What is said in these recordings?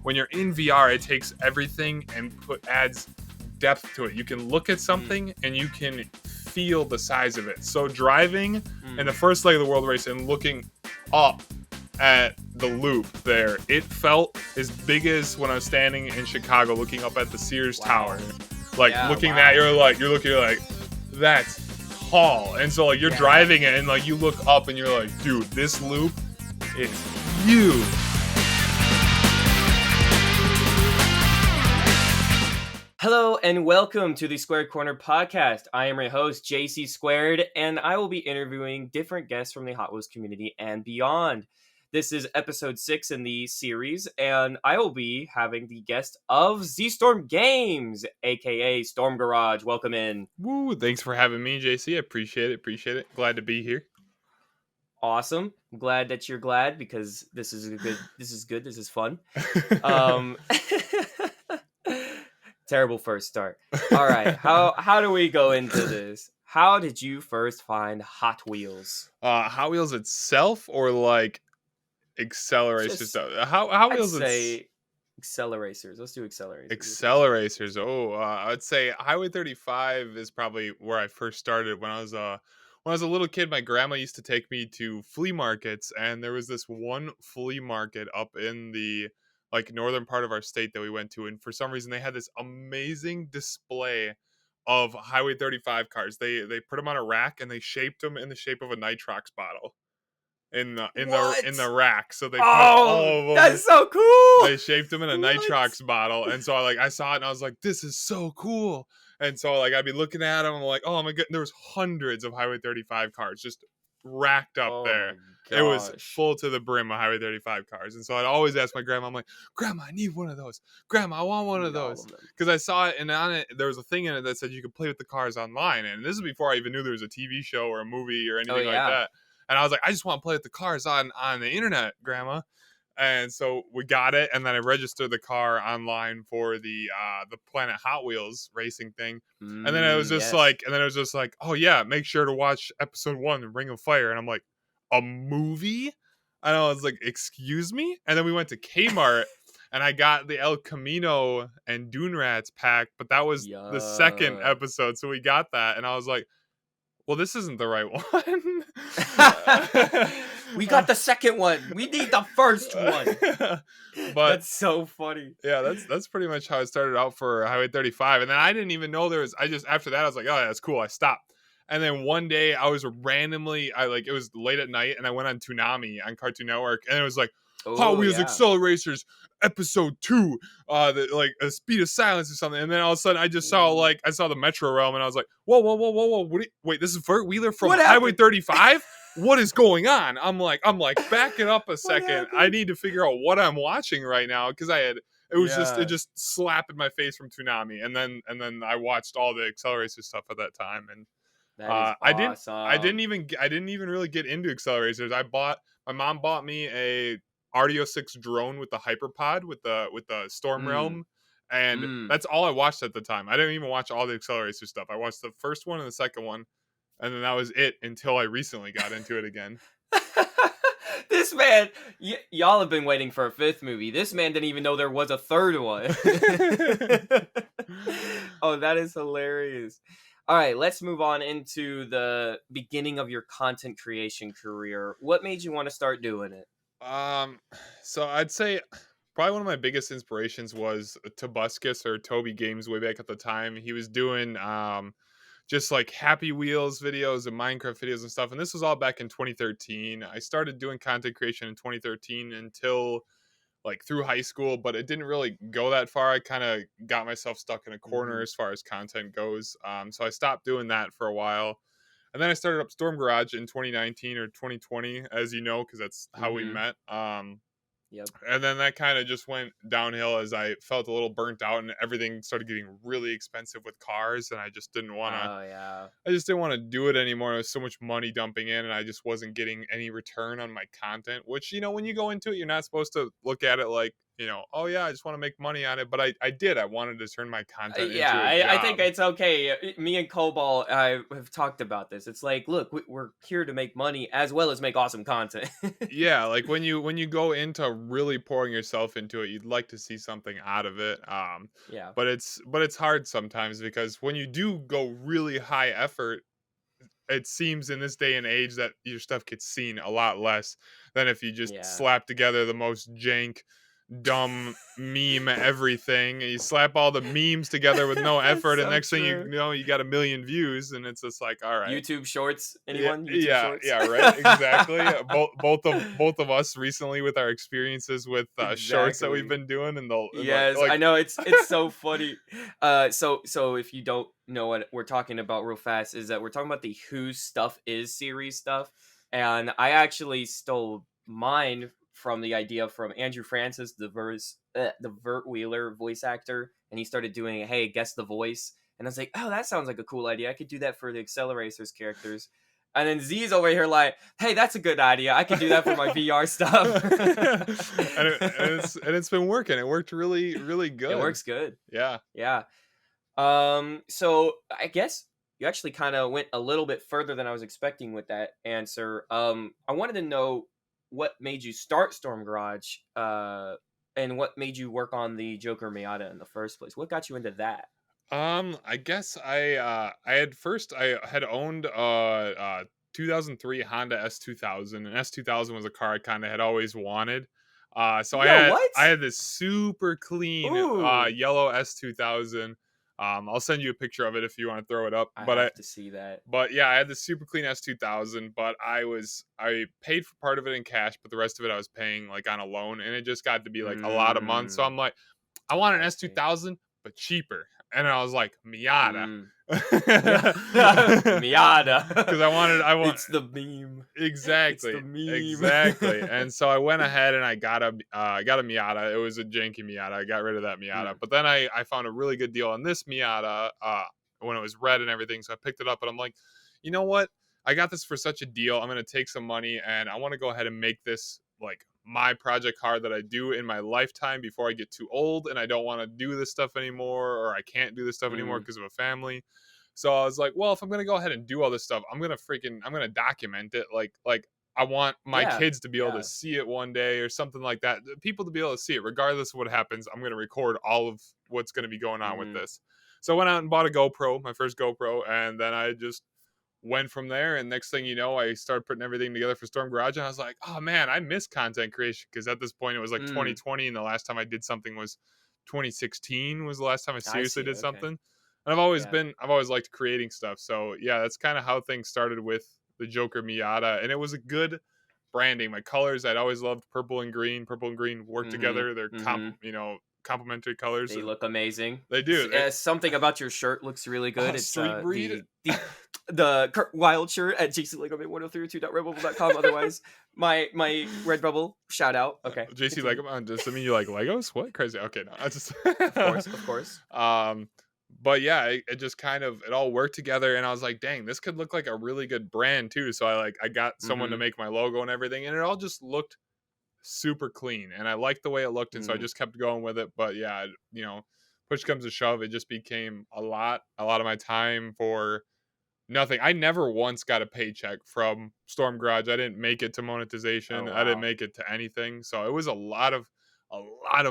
when you're in VR, it takes everything and adds depth to it. You can look at something and you can feel the size of it. So driving in the first leg of the world race and looking up at the loop there, it felt as big as when I was standing in Chicago looking up at the Sears Tower. Like looking at you're like that's tall. And so like you're driving it and like you look up and you're like, dude, this loop is huge. Hello and welcome to the Squared Corner podcast. I am your host, JayCee Squared, and I will be interviewing different guests from the Hot Wheels community and beyond. This is episode 6 in the series, and I will be having the guest of ZStorm Games, aka StormGarage. Welcome in. Woo! Thanks for having me, JC. I appreciate it. Glad to be here. Awesome. I'm glad that you're glad because this is good. This is fun. Terrible first start. All right. How do we go into this? How did you first find Hot Wheels? Hot Wheels itself or like Acceleracers stuff? Hot Wheels. I'd say Acceleracers. Let's do Acceleracers. Acceleracers. I'd say Highway 35 is probably where I first started. When I was a little kid, my grandma used to take me to flea markets, and there was this one flea market up in the like northern part of our state that we went to, and for some reason they had this amazing display of Highway 35 cars. They put them on a rack and they shaped them in the shape of a nitrox bottle in the rack. So they put all of them. That's so cool. They shaped them in a nitrox bottle, and so I saw it and I was like, this is so cool. And so like I'd be looking at them, I'm like, oh my god, there was hundreds of Highway 35 cars just racked up there. It was full to the brim of Highway 35 cars. And so I'd always ask my grandma, I'm like, Grandma, I need one of those. Grandma, I want one of those. Because I saw it, and on it, there was a thing in it that said you could play with the cars online. And this is before I even knew there was a TV show or a movie or anything like that. And I was like, I just want to play with the cars on the internet, Grandma. And so we got it, and then I registered the car online for the Planet Hot Wheels racing thing. And then it was just like, oh yeah, make sure to watch episode 1 of Ring of Fire. And I'm like, a movie? And I was like, excuse me? And then we went to Kmart and I got the El Camino and Dune Rats pack, but that was the second episode. So we got that, and I was like, well, this isn't the right one. We got the second one. We need the first one. But that's so funny. Yeah, that's pretty much how it started out for Highway 35. And then I didn't even know after that I was like, oh, that's cool. I stopped. And then one day I was randomly, it was late at night, and I went on Toonami on Cartoon Network, and it was like, Hot Wheels Acceleracers episode 2, a Speed of Silence or something. And then all of a sudden I just saw the Metro Realm, and I was like, whoa, wait, this is Burt Wheeler from Highway 35? What is going on? I'm like, back it up a second. I need to figure out what I'm watching right now, because it just slapped in my face from Toonami, and then I watched all the Accelerator stuff at that time, and that is awesome. I didn't even really get into Acceleracers. My mom bought me a RDO 6 drone with the hyperpod with the Storm Realm, and that's all I watched at the time. I didn't even watch all the Accelerator stuff. I watched the first one and the second one, and then that was it until I recently got into it again. This man, y'all have been waiting for a 5th movie. This man didn't even know there was a 3rd one. Oh, that is hilarious. All right, let's move on into the beginning of your content creation career. What made you want to start doing it? So I'd say probably one of my biggest inspirations was Tobuscus or Toby Games way back at the time. He was doing just like Happy Wheels videos and Minecraft videos and stuff. And this was all back in 2013. I started doing content creation in 2013 until like through high school, but it didn't really go that far. I kind of got myself stuck in a corner as far as content goes. So I stopped doing that for a while. And then I started up StormGarage in 2019 or 2020, as you know, because that's how we met. Yep. And then that kind of just went downhill as I felt a little burnt out, and everything started getting really expensive with cars, and I just didn't want to. I just didn't want to do it anymore. There was so much money dumping in, and I just wasn't getting any return on my content. Which, when you go into it, you're not supposed to look at it like oh yeah, I just want to make money on it. But I wanted to turn my content Yeah, into a I think job. it's okay. Me and Cobalt, I have talked about this. It's like, look, we're here to make money as well as make awesome content. Yeah, like when you go into really pouring yourself into it, you'd like to see something out of it. Yeah, But it's hard sometimes because when you do go really high effort, it seems in this day and age that your stuff gets seen a lot less than if you just yeah. slap together the most jank, dumb meme everything. And you slap all the memes together with no That's effort, and so next thing you true. know, you got a million views, and it's just like, all right. YouTube Shorts, Yeah, anyone? YouTube yeah, Shorts? yeah, right. Exactly. Both of us recently with our experiences with shorts that we've Exactly. been doing, and Yes, like I know it's so funny. So if you don't know what we're talking about real fast, is that we're talking about the Who Stuff Is series stuff, and I actually stole mine from the idea from Andrew Francis, the Vert Wheeler voice actor, and he started doing, hey, guess the voice, and I was like, oh, that sounds like a cool idea. I could do that for the Acceleracers characters. And then Z's over here like, hey, that's a good idea. I could do that for my VR stuff. and it's been working. It worked really really It good. works good. Yeah. Yeah. So I guess you actually kind of went a little bit further than I was expecting with that answer. I wanted to know what made you start StormGarage, and what made you work on the Joker Miata in the first place. What got you into that? I guess I had owned 2003 Honda S2000, and S2000 was a car I kind of had always wanted. So I Yo, had what? I had this super clean Ooh, yellow S2000. I'll send you a picture of it if you want to throw it up. I But have to see that. yeah, I had this super clean S2000, but I paid for part of it in cash, but the rest of it I was paying like on a loan, and it just got to be like a lot of months. So Mm, I'm like, I want an I see. S2000, but cheaper. And I was like, Miata. Mm. Because I wanted, I Miata. want It's the meme. It's the exactly, exactly. meme. And so I went ahead and I got a Miata. It was a janky Miata. I got rid of that Miata, Mm, but then I found a really good deal on this Miata when it was red and everything. So I picked it up, and I'm like, you know what? I got this for such a deal. I'm gonna take some money, and I want to go ahead and make this like my project car that I do in my lifetime before I get too old and I don't want to do this stuff anymore, or I can't do this stuff anymore mm, because of a family. So I was like, well, if I'm gonna go ahead and do all this stuff, I'm gonna document it. Like I want my yeah, kids to be able to yeah. see it one day or something like that. People to be able to see it, regardless of what happens. I'm gonna record all of what's gonna be going on with Mm, this. So I went out and bought a GoPro, my first GoPro, and then I just went from there. And next thing you know, I started putting everything together for Storm Garage, and I was like, oh man, I miss content creation, because at this point it was like mm. 2020, and the last time I did something was 2016 was the last time I I seriously see. did Okay. something. And Yeah. I've always liked creating stuff. So yeah, that's kind of how things started with the Joker Miata, and it was a good branding. My colors, I'd always loved purple and green. Purple and green work Mhm. together. They're Mhm. complementary colors, They and look amazing. they do. Something about your shirt looks really good. It's Street breed. the Kurt Wild shirt at jclegomit1032.redbubble.com. Otherwise, my Redbubble shout out. Okay, JC continue. Lego. Does that mean you like Legos? What crazy? Okay, no, I just Of course, of course. um, but yeah, it just kind of it all worked together, and I was like, dang, this could look like a really good brand too. So I got someone to Mhm. make my logo and everything, and it all just looked super clean, and I liked the way it looked, and so I Mm. just kept going with it. But yeah, push comes to shove, it just became a lot of my time for nothing. I never once got a paycheck from Storm Garage. I didn't make it to Oh monetization. I didn't wow. make it to anything. So it was a lot of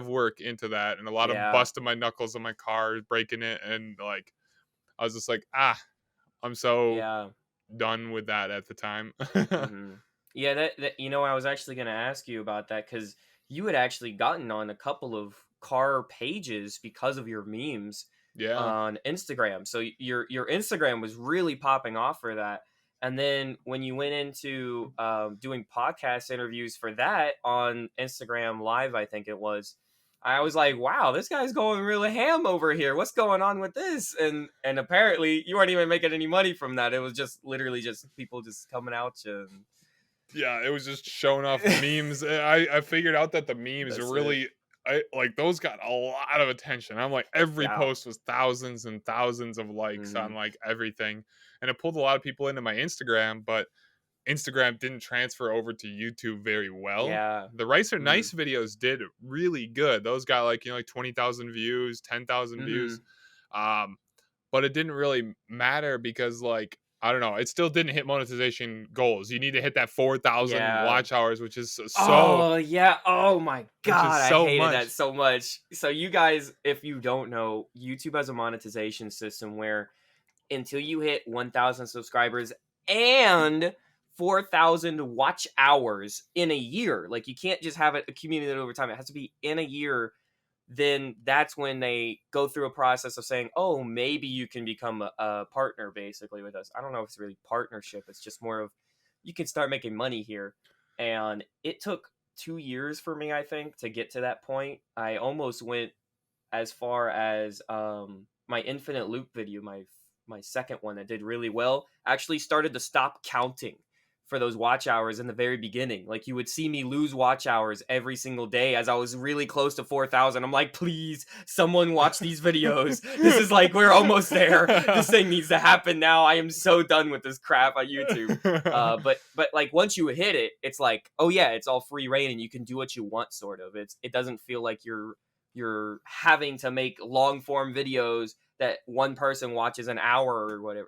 work into that, and a lot of Yeah. busting my knuckles on my car, breaking it, and like I was just like, I'm so Yeah. done with that at the time. Mhm. Yeah, that I was actually going to ask you about that cuz you had actually gotten on a couple of car pages because of your memes Yeah. on Instagram. So your Instagram was really popping off for that. And then when you went into doing podcast interviews for that on Instagram Live, I think it was, I was like, wow, this guy's going really ham over here. What's going on with this? And apparently you weren't even making any money from that. It was just literally just people just coming out you. Yeah, it was just showing off memes. I figured out that the memes That's it. really, I like those got a lot of attention. I'm like, every Yeah. post was thousands and thousands of likes on Hmm. like everything, and it pulled a lot of people into my Instagram. But Instagram didn't transfer over to YouTube very well. Yeah. The Rice Are Nice videos did really good. Those got like, like 20,000 views, 10,000 views. But it didn't really matter because like, I don't know, it still didn't hit monetization goals. You need to hit that 4,000 watch hours, which is Oh yeah. Oh my god, I hated that much. so much. So you guys, if you don't know, YouTube has a monetization system where until you hit 1,000 subscribers and 4,000 watch hours in a year, like you can't just have it accumulated over time. It has to be in a year. Then that's when they go through a process of saying, oh, maybe you can become a partner basically with us. I don't know if it's really partnership. It's just more of you can start making money here. And it took 2 years for me, I think, to get to that point. I almost went as far as my infinite loop video, my second one that did really well, actually started to stop counting for those watch hours in the very beginning. Like you would see me lose watch hours every single day as I was really close to 4,000. I'm like, please, someone watch these videos. This is like, we're almost there. This thing needs to happen now. I am so done with this crap on YouTube. But like once you hit it, it's like, oh yeah, it's all free reign and you can do what you want, sort of. It doesn't feel like you're having to make long form videos that one person watches an hour or whatever.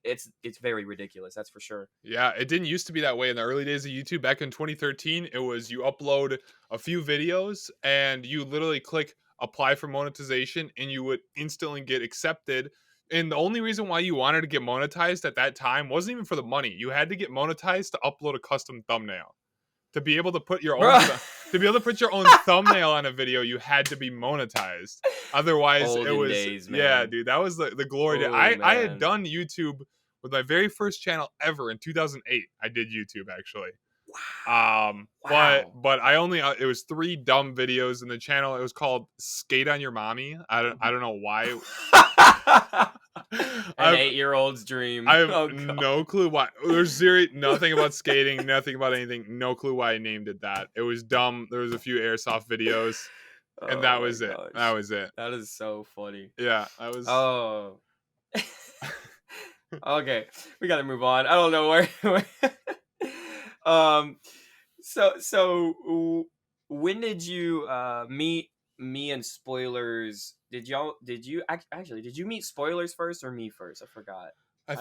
It's very ridiculous, that's for sure. Yeah, it didn't used to be that way in the early days of YouTube. Back in 2013, it was you upload a few videos and you literally click apply for monetization and you would instantly get accepted. And the only reason why you wanted to get monetized at that time wasn't even for the money. You had to get monetized to upload a custom thumbnail. To be able to put your own thumbnail on a video, you had to be monetized. Otherwise, Olden it was days, man. yeah, dude. That was the glory. I had done YouTube with my very first channel ever in 2008. I did YouTube actually. Wow. But I only it was 3 dumb videos in the channel. It was called Skate on Your Mommy. I don't know why. An 8-year-old's dream. I have no clue why. There's nothing about skating, nothing about anything. No clue why I named it that. It was dumb. There was a few airsoft videos, and that was it. Gosh. That was it. That is so funny. Yeah, I was. Oh. Okay, we gotta move on. I don't know where. So when did you meet me and Spoilerz? Did you meet Spoilerz first or me first? I forgot. I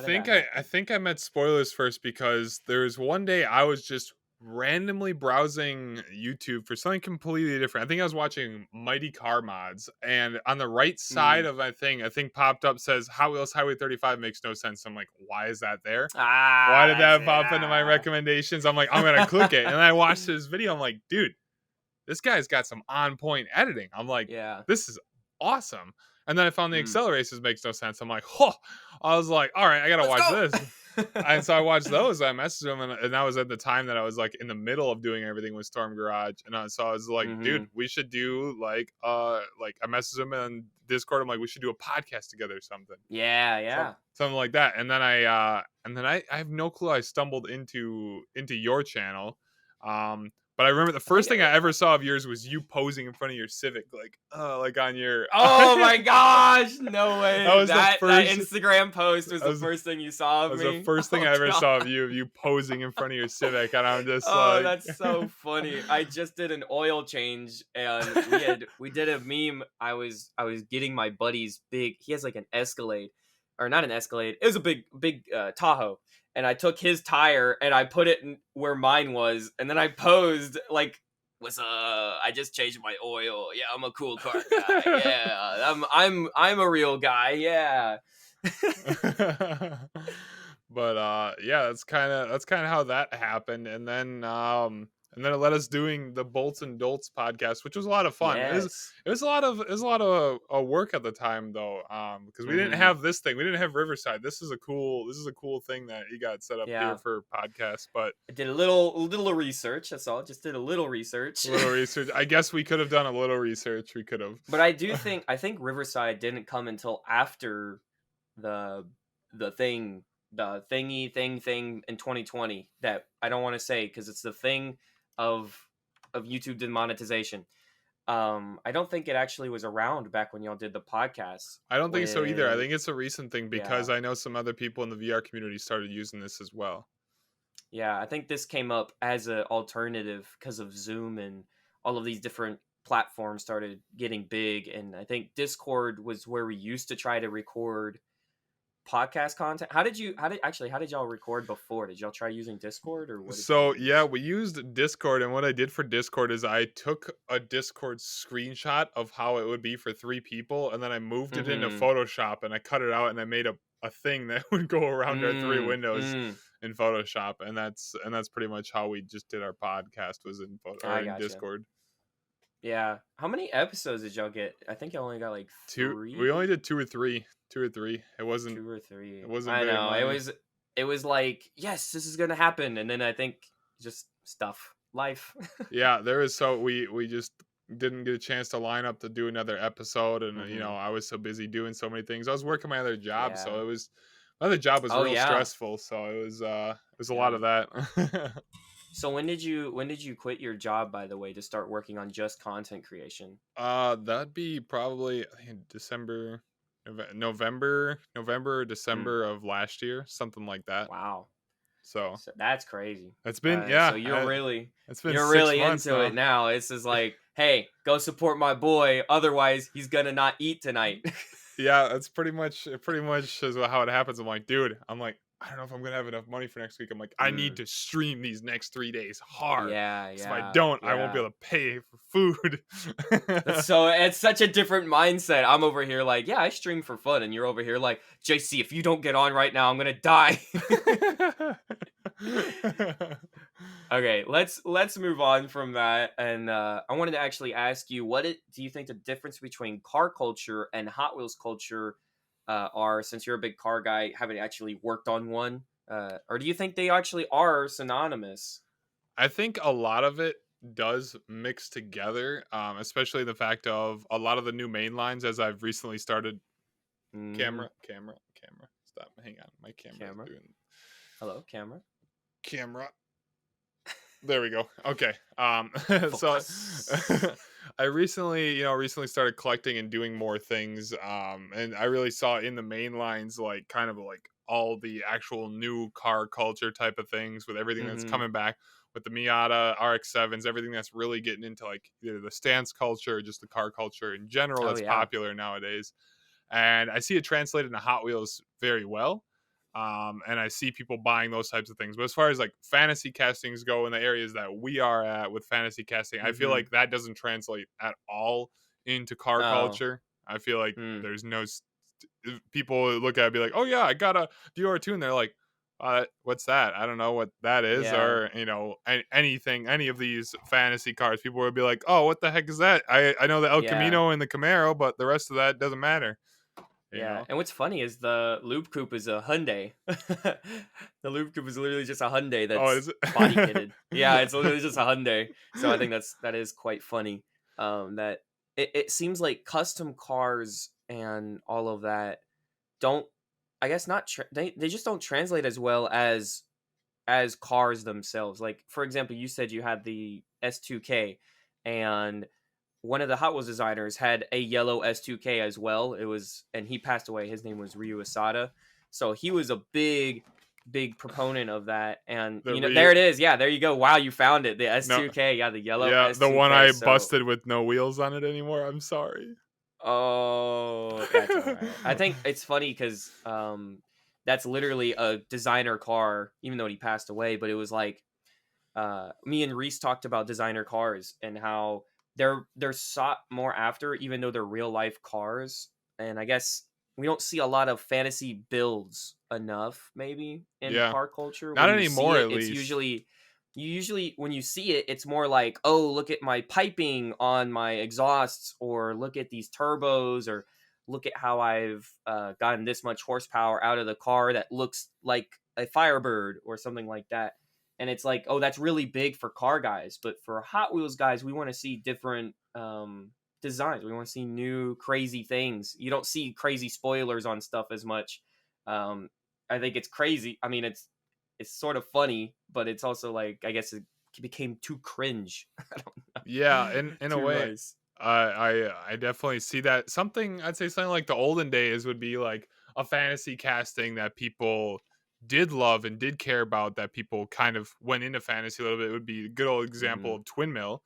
think I met Spoilerz first because there was one day I was just randomly browsing YouTube for something completely different. I think I was watching Mighty Car Mods, and on the right side of my thing, I think popped up says Hot Wheels Highway 35 makes no sense. I'm like, why is that there? Why did that pop into my recommendations? I'm like, I'm gonna click it, and I watched his video. I'm like, dude, this guy's got some on point editing. I'm like, yeah, this is awesome. And then I found the Acceleracers makes no sense. I'm like, oh, I was like, all right, I gotta watch this. And so I watched those. I messaged him, and that was at the time that I was like in the middle of doing everything with StormGarage. And so I was like, dude, we should do like I messaged him on Discord. I'm like, we should do a podcast together or something. Yeah. Something like that. And then I have no clue. I stumbled into your channel. But I remember the first thing I ever saw of yours was you posing in front of your Civic, like on your. Oh my gosh! No way. That Instagram post was the first thing you saw of me. That was the first thing I ever saw of you posing in front of your Civic, and I'm just that's so funny. I just did an oil change, and we did a meme. I was getting my buddy's big. He has like an Escalade, or not an Escalade. It was a big Tahoe. And I took his tire and I put it where mine was, and then I posed like, "What's I just changed my oil. Yeah, I'm a cool car guy. Yeah, I'm a real guy. Yeah." But yeah, that's kind of how that happened, and then it led us doing the Bolts and Dolts podcast, which was a lot of fun. Yes. It was a lot of work at the time though, because we didn't have this thing. We didn't have Riverside. This is a cool thing that you got set up here for podcasts. But I did a little research. That's all. Just did a little research. I guess we could have done a little research. We could have. But I think Riverside didn't come until after the thingy thing in 2020 that I don't want to say because it's the thing of YouTube demonetization. I don't think it actually was around back when y'all did the podcast. I don't think so either. I think it's a recent thing because I know some other people in the VR community started using this as well. Yeah, I think this came up as an alternative because of Zoom and all of these different platforms started getting big. And I think Discord was where we used to try to record podcast content. How did y'all record before? Did y'all try using Discord or what did y'all So yeah, use? we used Discord, and what I did for Discord is I took a Discord screenshot of how it would be for 3 people, and then I moved it into Mm-hmm. Photoshop, and I cut it out, and I made a thing that would go around our 3 windows Mm. in Photoshop, and that's pretty much how we just did our podcast was in I in gotcha. Discord. Yeah. How many episodes did y'all get? I think y'all only got like We only three, did two or three. It wasn't 2 or 3. it wasn't I very know many. it was like yes, this is gonna happen, and then I think just stuff, life. Yeah, there is so we just didn't get a chance to line up to do another episode, and Hmm. I was so busy doing so many things. I was working my other job, Yeah. so my other job was Oh real yeah. stressful, so it was a lot Yeah. of that. So when did you quit your job, by the way, to start working on just content creation? That'd be probably I think December, November or Mm, December of last year, something like that. wow. So So that's crazy. it's been So yeah, it's been you're 6 months into it now. now. It's just like, hey, go support my boy, otherwise he's gonna not eat tonight. Yeah, that's pretty much is how it happens. I'm like, I don't know if I'm gonna have enough money for next week. I'm like, I need Mm, to stream these next 3 days hard. yeah, Because if I yeah, don't, I won't be yeah. able to pay for food. It's such a different mindset. I'm over here like, yeah, I stream for fun, and you're over here like, JC, if you don't get on right now, I'm gonna die. Okay, let's move on from that, and I wanted to actually ask you, do you think the difference between car culture and Hot Wheels culture are? Since you're a big car guy, having actually worked on one, or do you think they actually are synonymous? I think a lot of it does mix together, especially the fact of a lot of the new main lines as I've recently started. Mm-hmm. Camera. Stop. Hang on. My camera is Camera, doing hello, camera, camera. There we go. Okay. So focus. I recently, recently started collecting and doing more things. And I really saw in the main lines, like kind of like all the actual new car culture type of things with everything that's Mm-hmm. coming back with the Miata RX-7s, everything that's really getting into like either the stance culture or just the car culture in general Oh that's yeah. popular nowadays. And I see it translated into Hot Wheels very well. And I see people buying those types of things. But as far as like fantasy castings go in the areas that we are at with fantasy casting, I feel Mm-hmm. like that doesn't translate at all into car Oh. culture. I feel like Hmm. there's no people look at it and be like, oh yeah, I got a DR2, and they're like, what's that? I don't know what that is, Yeah. or anything, any of these fantasy cars. People would be like, oh, what the heck is that? I know the El Yeah. Camino and the Camaro, but the rest of that doesn't matter. You Yeah, know? and what's funny is the Loop Coupe is a Hyundai. The Loop Coupe is literally just a Hyundai Oh, that's is body it? kitted. Yeah, it's literally just a Hyundai. So I think that is quite funny. That it seems like custom cars and all of that don't, I guess not they just don't translate as well as cars themselves. Like for example, you said you had the S2K, and one of the Hot Wheels designers had a yellow S2K as well. And he passed away. His name was Ryu Asada. So he was a big proponent of that. And the there re it is. Yeah, there you go. Wow, you found it. The No, S2K. Yeah, the yellow yeah, the one S2K. I So, busted with no wheels on it anymore. I'm sorry. oh, that's all right. I think it's funny because that's literally a designer car, even though he passed away. But it was like me and Reese talked about designer cars and how they're sought more after, even though they're real life cars. And I guess we don't see a lot of fantasy builds enough, maybe in Yeah, car culture. not When you see anymore it, at it's least. usually when you see it, it's more like, oh, look at my piping on my exhausts, or look at these turbos, or look at how I've gotten this much horsepower out of the car that looks like a Firebird or something like that. And it's like, oh, that's really big for car guys, but for Hot Wheels guys, we want to see different designs. We want to see new crazy things. You don't see crazy spoilers on stuff as much. um I think it's crazy. I mean, it's sort of funny, but it's also like, I guess it became too cringe. I don't Yeah, know. in a Too way, nice. I definitely see that. Something I'd say something like the olden days would be like a fantasy casting that people did love and did care about that people kind of went into fantasy a little bit would be a good old example Mm-hmm. of Twin Mill.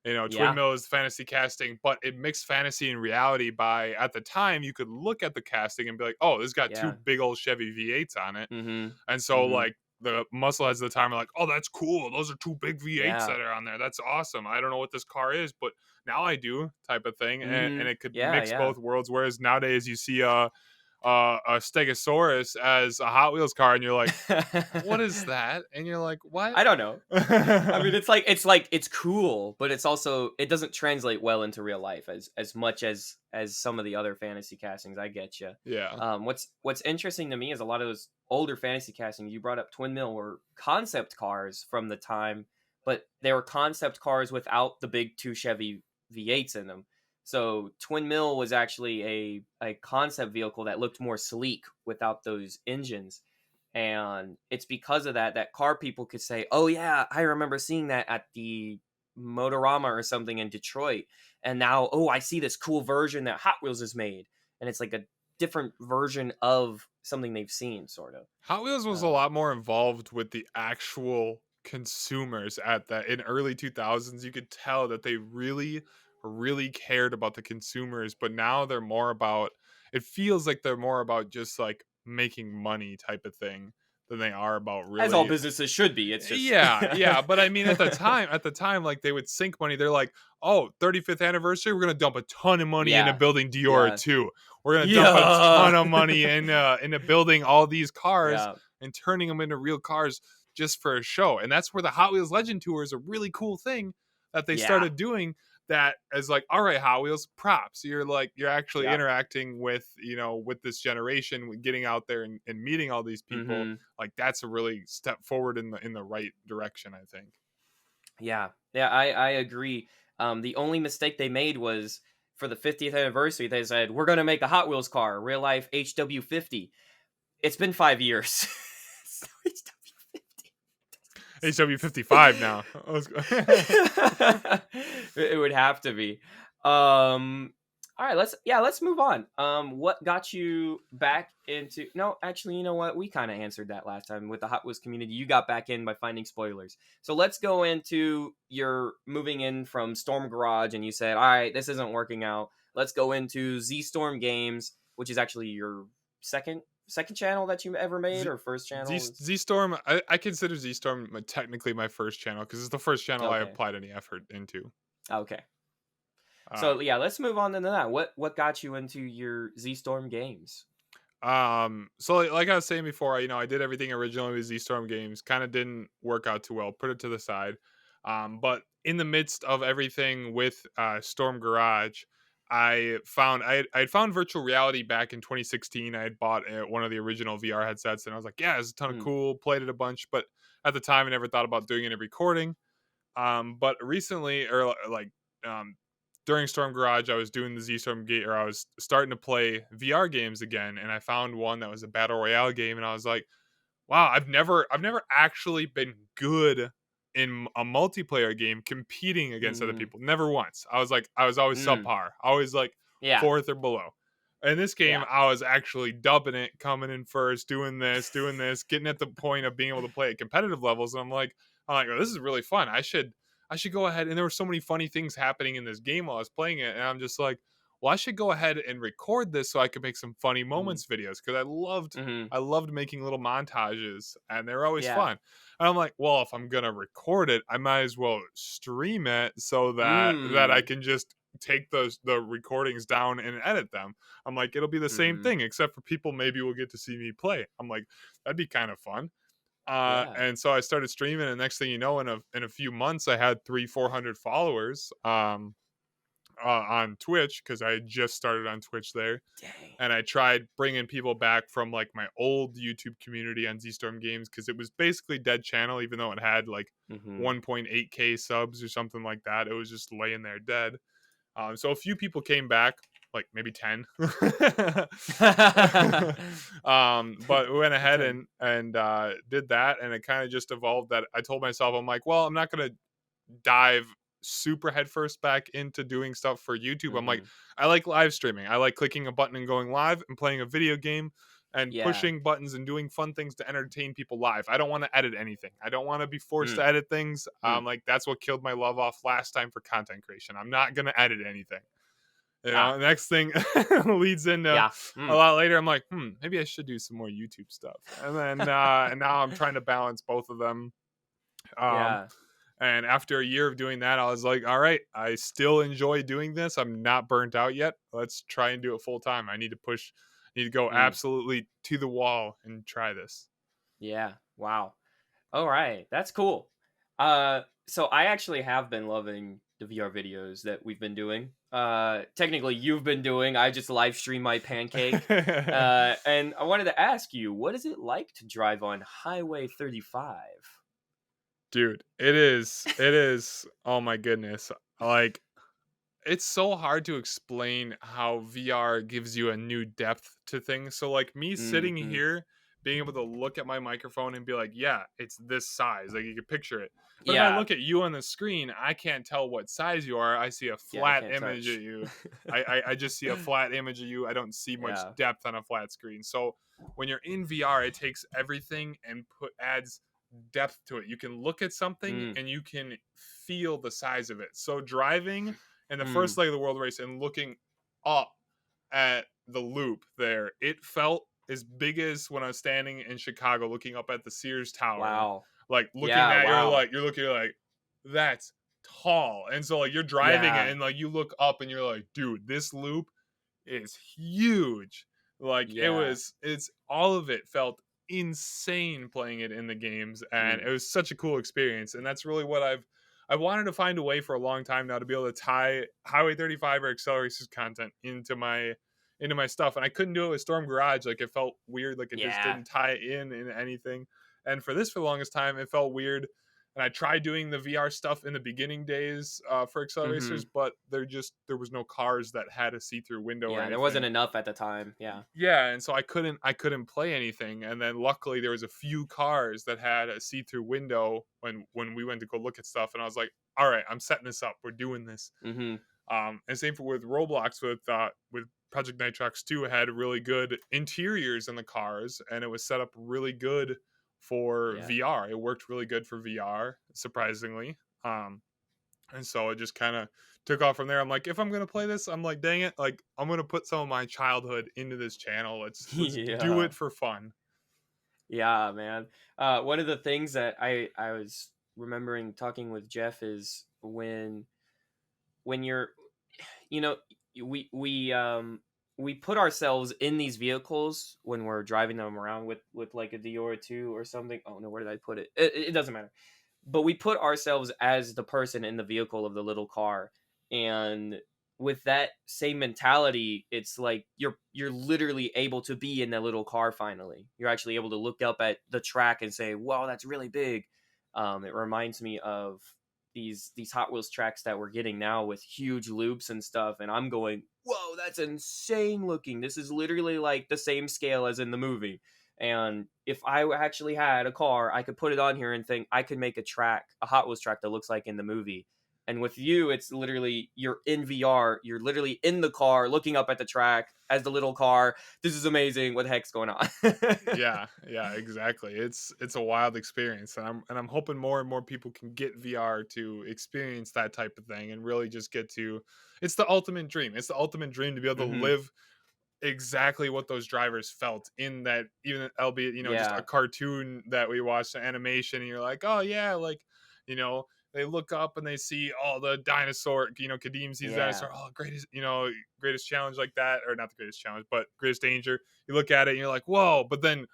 Twin Yeah. Mill is fantasy casting, but it mixed fantasy and reality by, at the time, you could look at the casting and be like, oh, this got two Yeah. big old Chevy V8s on it. Mm-hmm. And so, Mm-hmm. like, the muscleheads at the time are like, oh, that's cool. Those are two big V8s Yeah. that are on there. That's awesome. I don't know what this car is, but now I do, type of thing. And Mm-hmm. it could Yeah. mix Yeah. both worlds. Whereas nowadays you see a Stegosaurus as a Hot Wheels car, and you're like, what is that? And you're like, what? I don't know. I mean, it's cool, but it's also it doesn't translate well into real life as much as some of the other fantasy castings. I get you. Yeah. What's interesting to me is a lot of those older fantasy castings. You brought up Twin Mill were concept cars from the time, but they were concept cars without the big two Chevy V8s in them. So Twin Mill was actually a concept vehicle that looked more sleek without those engines. And it's because of that car people could say, oh yeah, I remember seeing that at the Motorama or something in Detroit. And now, oh, I see this cool version that Hot Wheels has made. And it's like a different version of something they've seen, sort of. Hot Wheels was a Um, lot more involved with the actual consumers at that. In early 2000s, you could tell that they really cared about the consumers, but now they're more about, it feels like they're more about just like making money type of thing than they are about as all really. businesses should be. It's just. Yeah, but I mean, at the time, like, they would sink money. They're like, oh, 35th anniversary, we're gonna dump a ton of money into Yeah. building Dior Yeah. 2. We're gonna dump a Yeah. ton of money into building all these cars Yeah. and turning them into real cars just for a show. And that's where the Hot Wheels Legend Tour is a really cool thing that they Yeah. started doing. That is like, all right, Hot Wheels, props. You're actually Yeah. interacting with, with this generation, with getting out there and meeting all these people. Mm-hmm. Like, that's a really step forward in the right direction, I think. Yeah. Yeah, I agree. The only mistake they made was for the 50th anniversary, they said, we're going to make a Hot Wheels car, real life HW50. It's been 5 years. So HW55 now. it would have to be. All right, let's move on. What got you back into? No, actually, you know what? We kind of answered that last time with the Hot Wheels community. You got back in by finding Spoilerz. So let's go into your moving in from StormGarage, and you said, "All right, this isn't working out. Let's go into ZStorm Games, which is actually your second channel that you ever made, or first channel." ZStorm, I consider ZStorm technically my first channel because it's the first channel I Okay. applied any effort into. Okay. So yeah, let's move on into that. What got you into your ZStorm games? So like I was saying before, I did everything originally with ZStorm Games. Kind of didn't work out too well. Put it to the side. But in the midst of everything with StormGarage, I had found virtual reality back in 2016. I had bought one of the original VR headsets, and I was like, yeah, it's a ton of cool. Played it a bunch, but at the time, I never thought about doing any recording. But recently, or like during StormGarage, I was doing the ZStorm game, or I was starting to play VR games again, and I found one that was a battle royale game, and I was like, wow, I've never actually been good in a multiplayer game competing against other people. Never once. I was always subpar. Always like Yeah. fourth or below. In this game, Yeah. I was actually dubbing it, coming in first, doing this, getting at the point of being able to play at competitive levels. And I'm like, oh, this is really fun. I should go ahead. And there were so many funny things happening in this game while I was playing it. And I'm just like, well, I should go ahead and record this so I could make some funny moments videos, because I loved making little montages, and they were always fun. And I'm like, well, if I'm gonna record it, I might as well stream it so that I can just take the recordings down and edit them. I'm like, it'll be the same thing, except for people maybe will get to see me play. I'm like, that'd be kind of fun. And so I started streaming, and next thing you know, in a few months, I had 300-400 followers on Twitch, because I had just started on Twitch there. Dang. And I tried bringing people back from like my old YouTube community on ZStorm Games, because it was basically dead channel, even though it had like 1.8k subs or something like that. It was just laying there dead. So a few people came back, like maybe 10. But we went ahead and did that, and it kind of just evolved that I told myself, I'm like, well, I'm not gonna dive super headfirst back into doing stuff for YouTube. I'm like, I like live streaming. I like clicking a button and going live and playing a video game. and Yeah. pushing buttons and doing fun things to entertain people live. I don't want to edit anything. I don't want to be forced to Mm. edit things. Mm. Like that's what killed my love off last time for content creation. I'm not gonna edit anything. Ah. Next thing leads into Yeah. a lot later. I'm like, maybe I should do some more YouTube stuff. And then and now I'm trying to balance both of them. Yeah. And after a year of doing that, I was like, all right, I still enjoy doing this. I'm not burnt out yet. Let's try and do it full time. I need to push, need to go Mm. absolutely to the wall and try this. Yeah. Wow. All right. That's cool. So I actually have been loving the VR videos that we've been doing. Technically you've been doing. I just live stream my pancake. And I wanted to ask you, what is it like to drive on Highway 35? Dude, it is. It is. Oh my goodness. Like, it's so hard to explain how VR gives you a new depth to things. So like me sitting Mm-hmm. here, being able to look at my microphone and be like, yeah, it's this size. Like you can picture it. But if I Yeah. look at you on the screen, I can't tell what size you are. I see a Yeah, I flat can't image touch. of you. I just see a flat image of you. I don't see much Yeah. depth on a flat screen. So when you're in VR, it takes everything and adds depth to it. You can look at something Mm. and you can feel the size of it. So driving in the Mm. first leg of the world race and looking up at the loop there, it felt as big as when I was standing in Chicago looking up at the Sears Tower. Wow. Like looking Yeah, at wow. you're looking like that's tall. And so like you're driving it Yeah. and like you look up and you're like, dude, this loop is huge. Like Yeah. it's all of it felt insane playing it in the games, and Mm. it was such a cool experience. And that's really what I wanted to find a way for a long time now to be able to tie Highway 35 or Acceleracers content into my stuff, and I couldn't do it with StormGarage. Like it felt weird, like it just Yeah. didn't tie in anything. And for this, for the longest time, it felt weird. And I tried doing the VR stuff in the beginning days for Mm-hmm. Acceleracers, but there was no cars that had a see-through window or Yeah, there wasn't anything. enough at the time. Yeah. Yeah, and so I couldn't play anything. And then luckily there was a few cars that had a see-through window when we went to go look at stuff, and I was like, all right, I'm setting this up. We're doing this. Mm-hmm. And same for with Roblox with Project Nitrox 2 had really good interiors in the cars, and it was set up really good for Yeah. VR. It worked really good for VR, surprisingly. And so it just kind of took off from there. I'm like, if I'm gonna play this, I'm like, dang it, like I'm gonna put some of my childhood into this channel. Let's do Yeah. it for fun. Yeah, man. One of the things that I was remembering talking with Jeff is when you're, you know, we put ourselves in these vehicles when we're driving them around with like a Dior 2 or something. Oh no, where did I put it? It doesn't matter. But we put ourselves as the person in the vehicle of the little car, and with that same mentality, it's like you're literally able to be in that little car. Finally, you're actually able to look up at the track and say, wow, that's really big. It reminds me of these Hot Wheels tracks that we're getting now with huge loops and stuff, and I'm going, whoa, that's insane looking. This is literally like the same scale as in the movie. And if I actually had a car, I could put it on here and think I could make a Hot Wheels track that looks like in the movie. And with you, it's literally you're in VR. You're literally in the car, looking up at the track as the little car. This is amazing. What the heck's going on? Yeah, exactly. It's a wild experience, and I'm hoping more and more people can get VR to experience that type of thing and really just get to. It's the ultimate dream. It's the ultimate dream to be able to Hmm. live exactly what those drivers felt in that, even albeit just a Yeah, cartoon that we watched, the animation, and you're like, oh yeah, like you know they look up and they see all the dinosaur, Kadeem sees yeah, dinosaur, oh greatest challenge, like that, or not the greatest challenge but greatest danger. You look at it and you're like, whoa, but then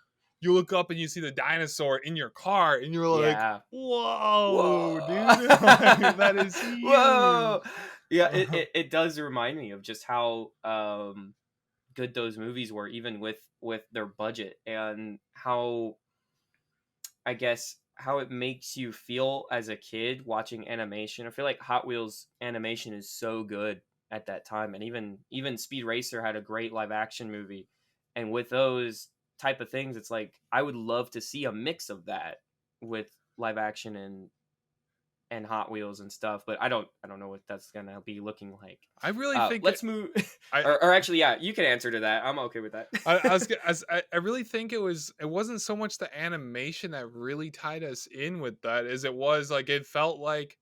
you look up and you see the dinosaur in your car and you're like, yeah. whoa, Whoa, dude. Like, that is huge. whoa. Yeah, it does remind me of just how good those movies were, even with their budget, and how I guess how it makes you feel as a kid watching animation. I feel like Hot Wheels animation is so good at that time, and even Speed Racer had a great live action movie. And with those type of things, it's like I would love to see a mix of that with live action and Hot Wheels and stuff, but I don't know what that's gonna be looking like. I really think Let's move. I Or actually, yeah, you can answer to that. I'm okay with that. I was I really think it wasn't so much the animation that really tied us in with that as it was like it felt like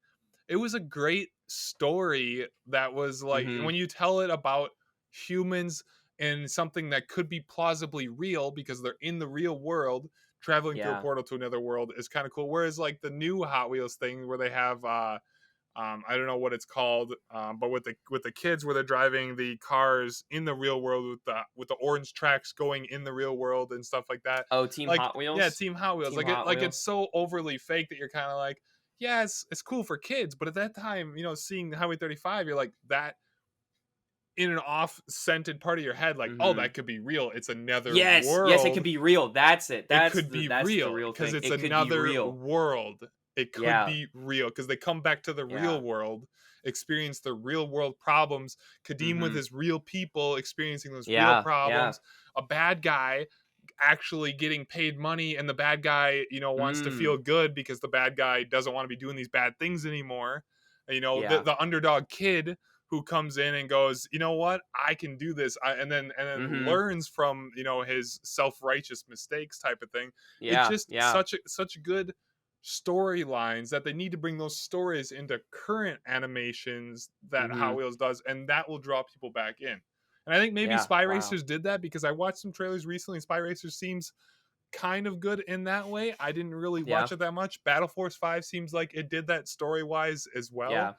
it was a great story that was like Hmm. when you tell it about humans and something that could be plausibly real because they're in the real world traveling through a Yeah. portal to another world is kind of cool. Whereas like the new Hot Wheels thing where they have I don't know what it's called, but with the kids where they're driving the cars in the real world with the orange tracks going in the real world and stuff like that. Oh, Team Like Hot yeah, Wheels. Team Hot Wheels. Team Hot Like it's Wheel. so overly fake that you're kind of like, yeah, it's cool for kids, but at that time, seeing Highway 35, you're like that in an off scented part of your head, like, oh, Hmm. that could be real. It's another Yes, it could world. be real. That's it. It That's could the be that's the real real because thing. it's It could be another real. world. It could Yeah. be real because they come back to the Yeah. real world, experience the real world problems. Kadeem with Hmm. his real people experiencing those real Yeah. Yeah. problems. A bad guy actually getting paid money, and the bad guy, wants to feel Mm. good because the bad guy doesn't want to be doing these bad things anymore. Yeah. The underdog kid who comes in and goes, you know what, I can do this, and then Hmm. learns from his self-righteous mistakes type of thing. It's Yeah. just Yeah. such good storylines that they need to bring those stories into current animations that Hot Hmm. Wheels does, and that will draw people back in. And I think maybe Yeah. Spy Wow. Racers did that because I watched some trailers recently. Spy Racers seems kind of good in that way. I didn't really Yeah. watch it that much. Battle Force 5 seems like it did that story wise as well. Yeah.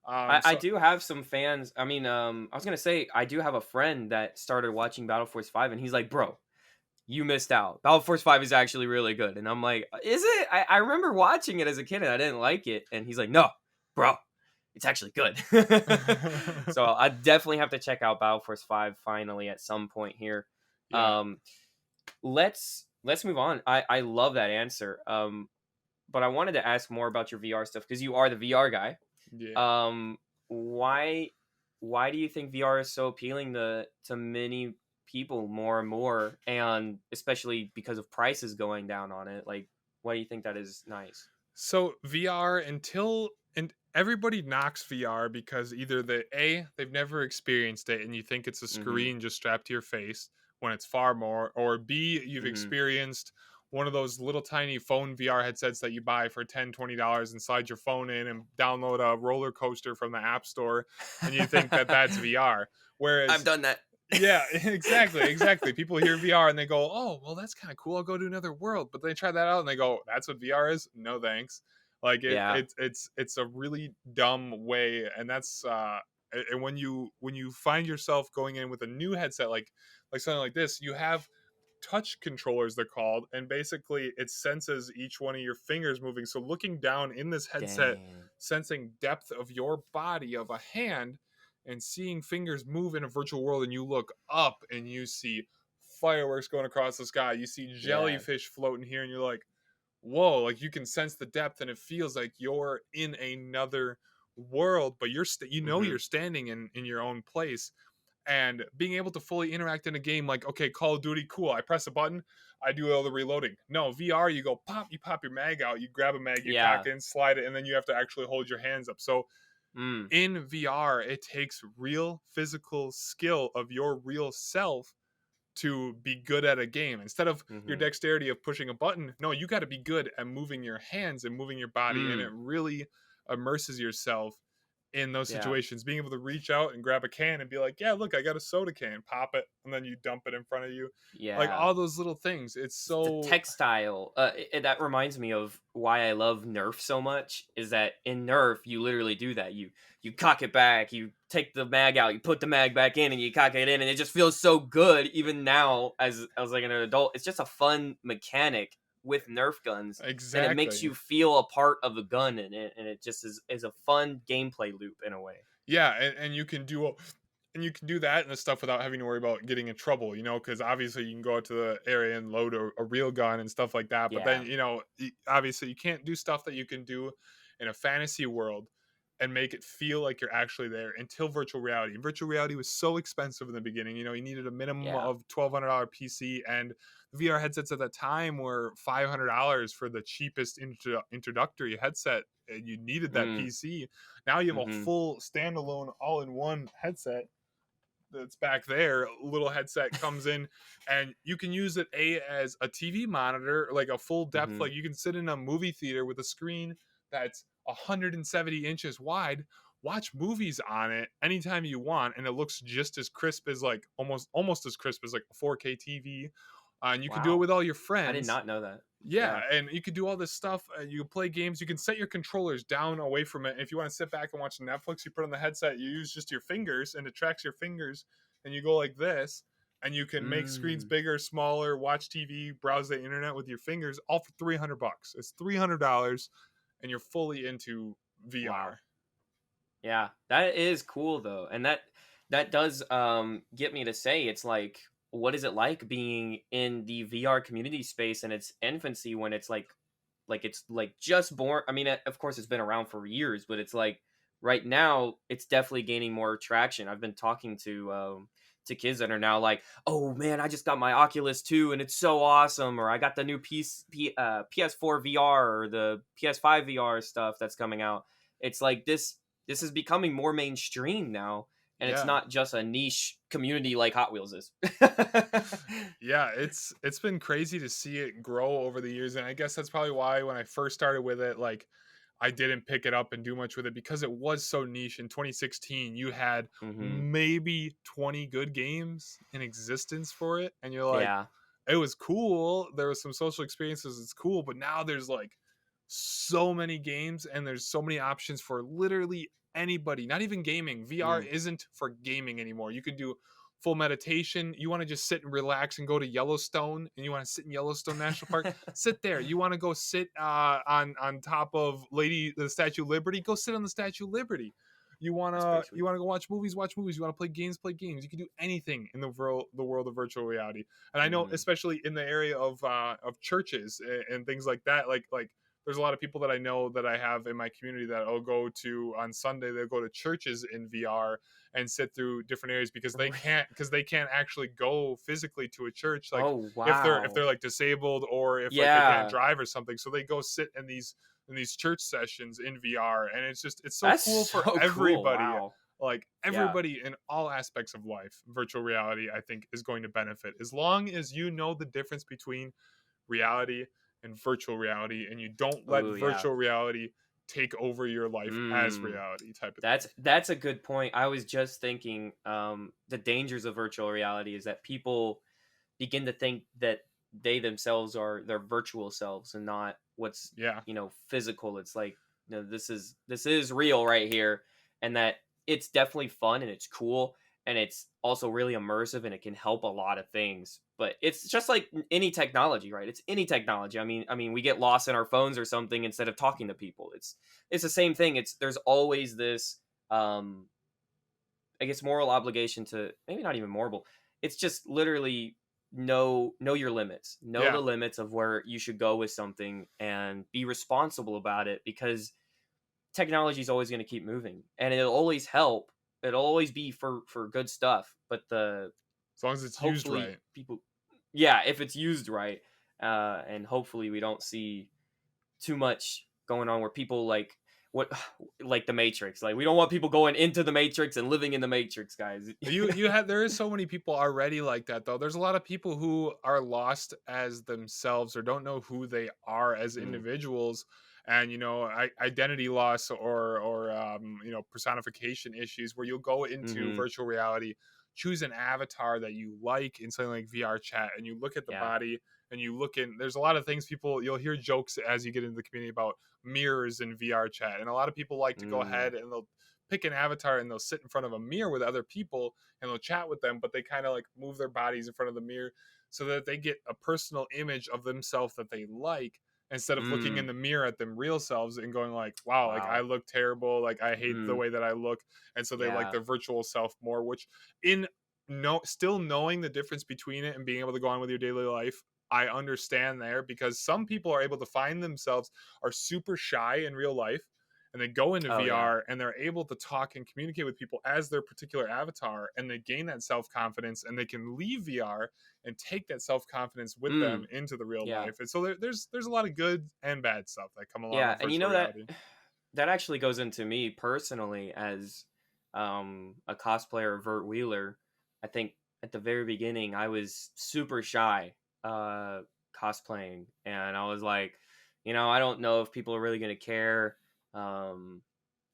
I So do have some fans. I mean, I was gonna say I do have a friend that started watching Battle Force 5, and he's like, "Bro, you missed out. Battle Force 5 is actually really good." And I'm like, "Is it? I remember watching it as a kid, and I didn't like it." And he's like, "No, bro, it's actually good." So I definitely have to check out Battle Force 5 finally at some point here. yeah, Um, let's move on. I love that answer. But I wanted to ask more about your VR stuff because you are the VR guy. yeah. Um, why why do you think VR is so appealing to many people more and more, and especially because of prices going down on it? Like, why do you think that is nice? So VR and everybody knocks VR because either they've never experienced it and you think it's a Mm-hmm. screen just strapped to your face when it's far more, or B, you've Mm-hmm. experienced one of those little tiny phone VR headsets that you buy for $10-$20 and slide your phone in and download a roller coaster from the App Store and you think that that's VR. I've Whereas done that. yeah, exactly. People hear VR and they go, "Oh, well, that's kind of cool. I'll go to another world." But they try that out and they go, "That's what VR is? No, thanks." Like Yeah. it's a really dumb way, and that's and when you find yourself going in with a new headset like something like this, you have touch controllers they're called, and basically it senses each one of your fingers moving. So looking down in this headset, Dang. sensing depth of your body of a hand and seeing fingers move in a virtual world, and you look up and you see fireworks going across the sky, you see Yeah. jellyfish floating here, and you're like, whoa, like you can sense the depth and it feels like you're in another world, but Mm-hmm. you're standing in your own place. And being able to fully interact in a game like, okay, Call of Duty, cool, I press a button, I do all the reloading. No, VR, you pop your mag out, you grab a mag, you cock Yeah. in, slide it, and then you have to actually hold your hands up. So Mm. in VR, it takes real physical skill of your real self to be good at a game. Instead of your Mm-hmm. dexterity of pushing a button, no, you got to be good at moving your hands and moving your body. And it Mm. really immerses yourself in those Yeah. situations, being able to reach out and grab a can and be like, yeah, look, I got a soda can, pop it, and then you dump it in front of you. Like Yeah. all those little things. It's The so textile, that reminds me of why I love Nerf so much. Is that in Nerf you literally do that. You cock it back, you take the mag out, you put the mag back in, and you cock it in, and it just feels so good. Even now, as like an adult, it's just a fun mechanic with Nerf guns, and it makes exactly. you feel a part of the gun in it, and it just is a fun gameplay loop in a way. Yeah, and you can do that and the stuff without having to worry about getting in trouble, because obviously you can go out to the area and load a real gun and stuff like that. But then, Yeah. obviously you can't do stuff that you can do in a fantasy world and make it feel like you're actually there until virtual reality. And virtual reality was so expensive in the beginning. You needed a minimum Yeah. of $1,200 PC, and the VR headsets at that time were $500 for the cheapest introductory headset and you needed that Mm. PC. Now you have a Mm-hmm. full standalone all-in-one headset that's back there. A little headset comes in, and you can use it as a TV monitor, like a full depth. Mm-hmm. Like you can sit in a movie theater with a screen that's 170 inches wide, watch movies on it anytime you want, and it looks just as crisp as like almost as crisp as like a 4K TV. And you can do it Wow. with all your I did friends. not know that. Yeah, Yeah. and you can do all this stuff. You can play games. You can set your controllers down away from it. And if you want to sit back and watch Netflix, you put on the headset. You use just your fingers, and it tracks your fingers. And you go like this, and you can make screens Mm. bigger, smaller, watch TV, browse the internet with your fingers, all for $300. It's $300, and you're fully into Wow. VR. Yeah, that is cool though, and that does get me to say, it's like, what is it like being in the VR community space in its infancy, when it's it's like just born? I mean, of course it's been around for years, but it's like right now it's definitely gaining more traction. I've been talking to kids that are now like, oh man, I just got my Oculus 2 and it's so awesome, or I got the new PS4 VR or the PS5 VR stuff that's coming out. It's like this is becoming more mainstream now, and it's Yeah. not just a niche community like Hot Wheels is. Yeah, it's been crazy to see it grow over the years, and I guess that's probably why when I first started with it, like I didn't pick it up and do much with it because it was so niche. In 2016, you had Hmm. maybe 20 good games in existence for it, and you're like, Yeah. it was cool. There was some social experiences. It's cool, but now there's like so many games, and there's so many options for literally anybody. Not even gaming. VR Mm. isn't for gaming anymore. You can do full meditation. You want to just sit and relax and go to Yellowstone, and you want to sit in Yellowstone National Park, sit there. You want to go sit on top of the Statue of Liberty, go sit on the Statue of Liberty. You That's pretty wanna sweet. you wanna go watch movies. You wanna play games, play games. You can do anything in the world of virtual reality. And I know, Hmm. especially in the area of churches and things like that, like there's a lot of people that I know that I have in my community that I'll go to on Sunday. They'll go to churches in VR and sit through different areas because they can't actually go physically to a church, like Oh if they're wow. like disabled, or if like they can't Yeah, drive or something. So they go sit in these church sessions in VR, and it's so that's cool for so cool. everybody. Wow. Like Yeah. everybody in all aspects of life, virtual reality I think is going to benefit, as long as you know the difference between reality and virtual reality, and you don't let Oh yeah. virtual reality take over your life as Mm. reality type of thing. That's a good point. I was just thinking, the dangers of virtual reality is that people begin to think that they themselves are their virtual selves and not what's, Yeah. physical. It's like, this is real right here, and that it's definitely fun and it's cool, and it's also really immersive, and it can help a lot of things. But it's just like any technology, right? It's any technology. I mean, we get lost in our phones or something instead of talking to people. It's the same thing. There's always this, um I guess, moral obligation to, maybe not even moral. It's just literally know your limits. Know Yeah. the limits of where you should go with something, and be responsible about it, because technology is always going to keep moving, and it'll always help. It'll always be for good stuff, but the As long as it's used hopefully right. people, yeah, if it's used right, and hopefully we don't see too much going on where people what like the Matrix. Like, we don't want people going into the Matrix and living in the Matrix, guys. You have there is so many people already like that, though. There's a lot of people who are lost as themselves, or don't know who they are as Mm, individuals, and identity loss, or personification issues, where you'll go into mm-hmm. virtual reality, choose an avatar that you like in something like VR chat, and you look at the Yeah. body, and you look in. There's a lot of things you'll hear jokes as you get into the community about mirrors in VR chat, and a lot of people like to go Mm, ahead and they'll pick an avatar, and they'll sit in front of a mirror with other people, and they'll chat with them, but they kind of like move their bodies in front of the mirror so that they get a personal image of themselves that they like, instead of looking in mm. the mirror at them real selves and going like, wow, like I Wow. look terrible, like I hate the Mm, way that I look. And so they like yeah. their virtual self more, which, in no still knowing the difference between it and being able to go on with your daily life, I understand there, because some people are able to find themselves, are super shy in real life, and they go into Oh yeah. VR and they're able to talk and communicate with people as their particular avatar, and they gain that self-confidence, and they can leave VR and take that self-confidence with them Mm, into the real yeah. life. And so there's a lot of good and bad stuff that come along Yeah. with And you virtual know that reality. that actually goes into me personally as a cosplayer of Vert Wheeler. I think at the very beginning I was super shy uh cosplaying, and I was like, I don't know if people are really gonna care. Um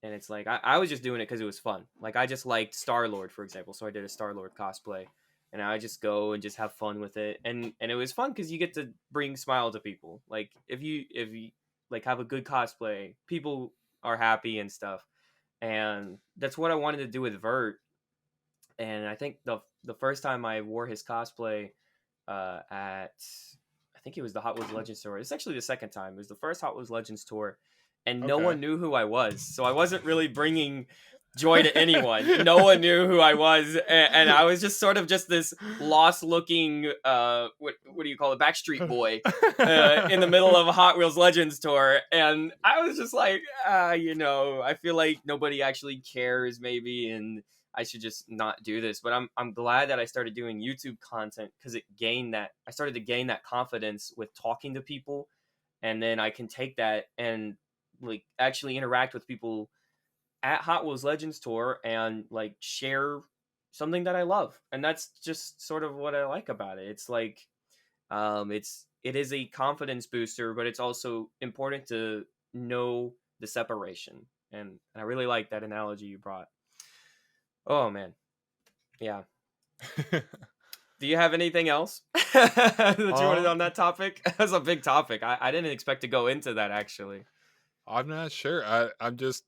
and it's like I was just doing it because it was fun. Like I just liked Star Lord, for example, so I did a Star Lord cosplay, and I just go and just have fun with it, and it was fun because you get to bring smile to people. Like if you like have a good cosplay, people are happy and stuff, and that's what I wanted to do with Vert. And I think the first time I wore his cosplay at, I think it was the Hot Wheels Legends tour. It's actually the second time. It was the first Hot Wheels Legends tour, and no Okay. one knew who I was, so I wasn't really bringing joy to anyone. No one knew who I was, and I was just sort of just this lost looking what do you call it, Backstreet Boy in the middle of a Hot Wheels Legends tour, and I was just like, I feel like nobody actually cares, maybe, and I should just not do this. But I'm glad that I started doing YouTube content, because I started to gain that confidence with talking to people, and then I can take that and like actually interact with people at Hot Wheels Legends Tour and like share something that I love. And that's just sort of what I like about it. It's like it is a confidence booster, but it's also important to know the separation. And I really like that analogy you brought. Oh man. Yeah. Do you have anything else that you wanted on that topic? That's a big topic. I didn't expect to go into that, actually. I'm not sure. I just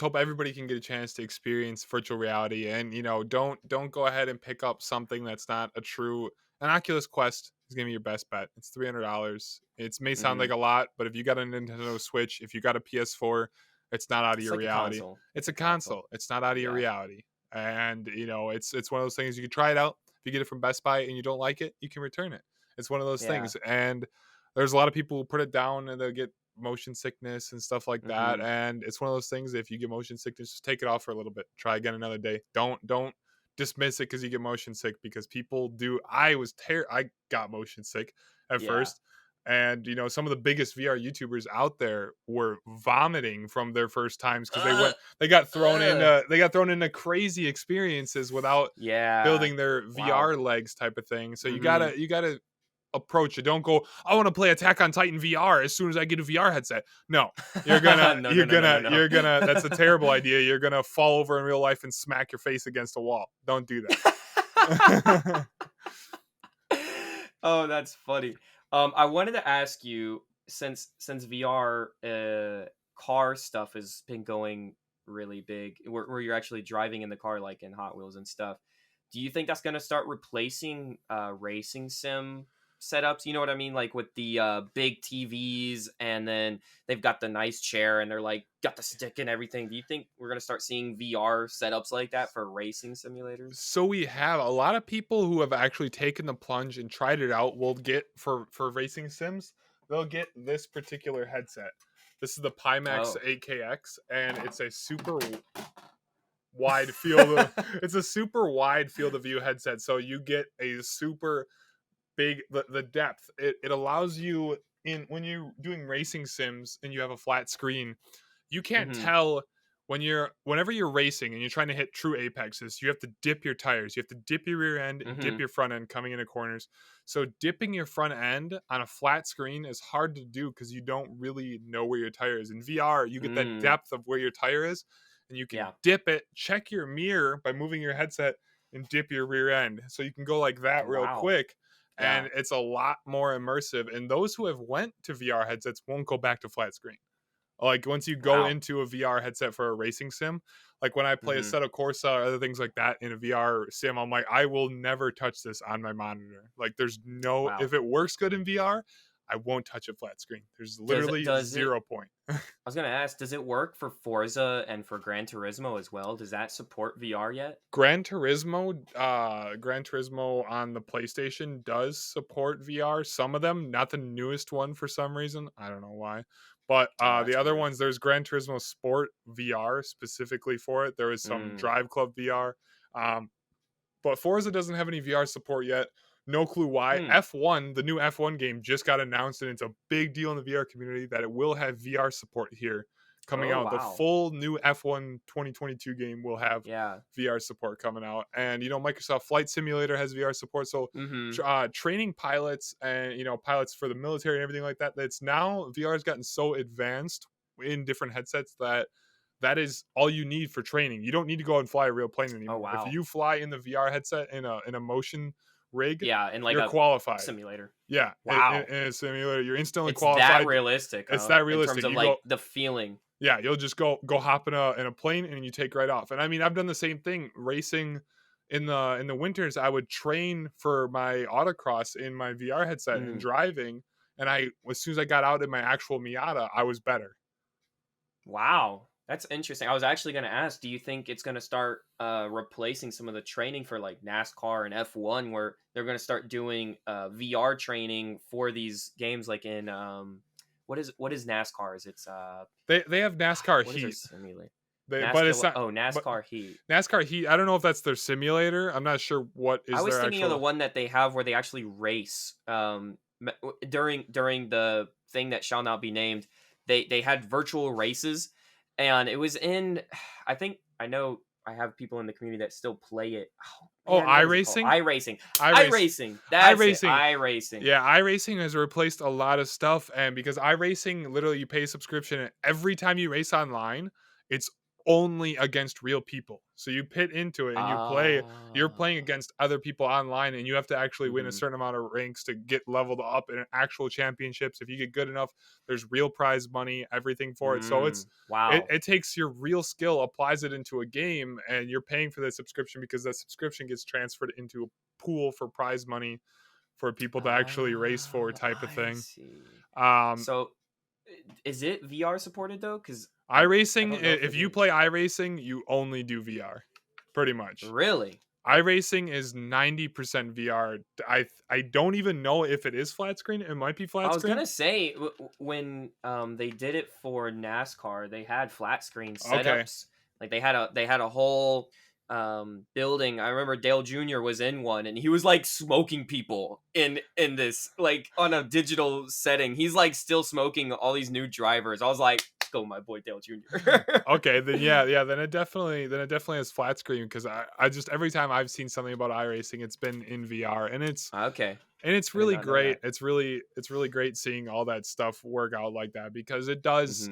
hope everybody can get a chance to experience virtual reality, and don't go ahead and pick up something that's not a true. An Oculus Quest is gonna be your best bet. It's $300. It may sound Hmm. like a lot, but if you got a Nintendo Switch, if you got a PS4, it's not out of It's your like a reality. console. It's It's a a console. console. It's not out of your Yeah. reality. And it's one of those things you can try it out. If you get it from Best Buy and you don't like it, you can return it. It's one of those Yeah. things. And there's a lot of people who put it down and they'll get motion sickness and stuff like that. Hmm. And it's one of those things, if you get motion sickness, just take it off for a little bit. Try again another day. Don't dismiss it because you get motion sick, because people do. I got motion sick at Yeah. first. And some of the biggest VR YouTubers out there were vomiting from their first times because Uh, they got thrown uh. into crazy experiences without Yeah. building their Wow. VR legs type of thing. So you Hmm. gotta approach it. Don't go, I want to play Attack on Titan VR as soon as I get a VR headset. No, No, no, no, no, no, no. that's a terrible idea. You're gonna fall over in real life and smack your face against a wall. Don't do that. Oh, that's funny. I wanted to ask you, since VR car stuff has been going really big, where you're actually driving in the car, like in Hot Wheels and stuff. Do you think that's gonna start replacing racing sim setups? You know what I mean? Like with the big TVs, and then they've got the nice chair, and they're like got the stick and everything. Do you think we're gonna start seeing VR setups like that for racing simulators? So we have a lot of people who have actually taken the plunge and tried it out. Will get for racing sims, they'll get this particular headset. This is the Pimax Oh. 8KX, and it's a super wide field of, it's a super wide field of view headset, so you get a super big the depth. It allows you, in when you're doing racing sims and you have a flat screen, you can't Mm-hmm. tell whenever you're racing and you're trying to hit true apexes. You have to dip your tires, you have to dip your rear end, dip Mm-hmm. your front end coming into corners. So dipping your front end on a flat screen is hard to do because you don't really know where your tire is. In VR, you get that Mm. depth of where your tire is, and you can Yeah. dip it, check your mirror by moving your headset, and dip your rear end, so you can go like that real Wow. quick. Yeah. And it's a lot more immersive, and those who have went to VR headsets won't go back to flat screen. Like once you go Wow. into a VR headset for a racing sim, like when I play Mm-hmm. Assetto Corsa or other things like that in a VR sim, I'm like, I will never touch this on my monitor. Like there's no, Wow. if it works good in VR, I won't touch a flat screen. There's literally Does it? 0 point. I was gonna ask, does it work for Forza and for Gran Turismo as well? Does that support VR yet? Gran Turismo on the PlayStation does support VR. Some of them, not the newest one for some reason. I don't know why. But Oh, the that's other weird. ones, there's Gran Turismo Sport VR specifically for it. There is some Mm. Drive Club VR. Um, but Forza doesn't have any VR support yet. No clue why. Hmm. F1, the new F1 game, just got announced, and it's a big deal in the VR community that it will have VR support here coming Oh out. The wow. full new F1 2022 game will have Yeah. VR support coming out, and Microsoft Flight Simulator has VR support. So Mm-hmm. training pilots and pilots for the military and everything like that. That's now VR has gotten so advanced in different headsets that is all you need for training. You don't need to go and fly a real plane Oh anymore. If wow. you fly in the VR headset in a motion rig, Yeah, in like you're a qualified. simulator. Yeah, Wow. in a simulator, you're instantly It's that qualified. realistic, It's huh? that In terms realistic. of You like go, the feeling. yeah, you'll just go hop in a plane and you take right off. And I mean, I've done the same thing racing in the winters. I would train for my autocross in my VR headset and Mm. driving. And as soon as I got out in my actual Miata, I was better. Wow. That's interesting. I was actually going to ask, do you think it's going to start replacing some of the training for like NASCAR and F1 where they're going to start doing VR training for these games like in what is NASCAR's? It's They have NASCAR what is their Heat. simulator? But it's not. But NASCAR Heat. NASCAR Heat. I don't know if that's their simulator. I'm not sure what I is was their thinking of the actual. one that they have where they actually race during the thing that shall not be named. They had virtual races, and it was in. I know I have people in the community that still play it. Oh, Oh, man, what is it called? iRacing. iRacing. iRacing. iRacing. That's it. iRacing. iRacing. Yeah, iRacing has replaced a lot of stuff, and because iRacing, literally, you pay a subscription, and every time you race online, it's only against real people. So you pit into it and you play. You're playing Ah. against other people online, and you have to actually win a Mhm. certain amount of ranks to get leveled up in actual championships. If you get good enough, there's real prize money, everything for it. So Wow. it takes your real skill, applies it into a game, and you're paying for that subscription because that subscription gets transferred into a pool for prize money for people to actually race for, type of I thing. see. Um, So, is it VR supported though? Because I iRacing, don't know if if it you is. play iRacing, you only do VR, pretty much. Really? iRacing is 90% VR. I don't even know if it is flat screen. It might be I flat was screen. gonna say when they did it for NASCAR, they had flat screen Okay. setups. Like they had a whole building. I remember Dale Jr. was in one, and he was like smoking people in this like on a digital setting. He's like still smoking all these new drivers. I was like, go my boy Dale Jr. Okay, then then it definitely has flat screen because I just every time I've seen something about iRacing, it's been in VR, and Okay, it's I did really not know great. that. It's really great seeing all that stuff work out like that because it does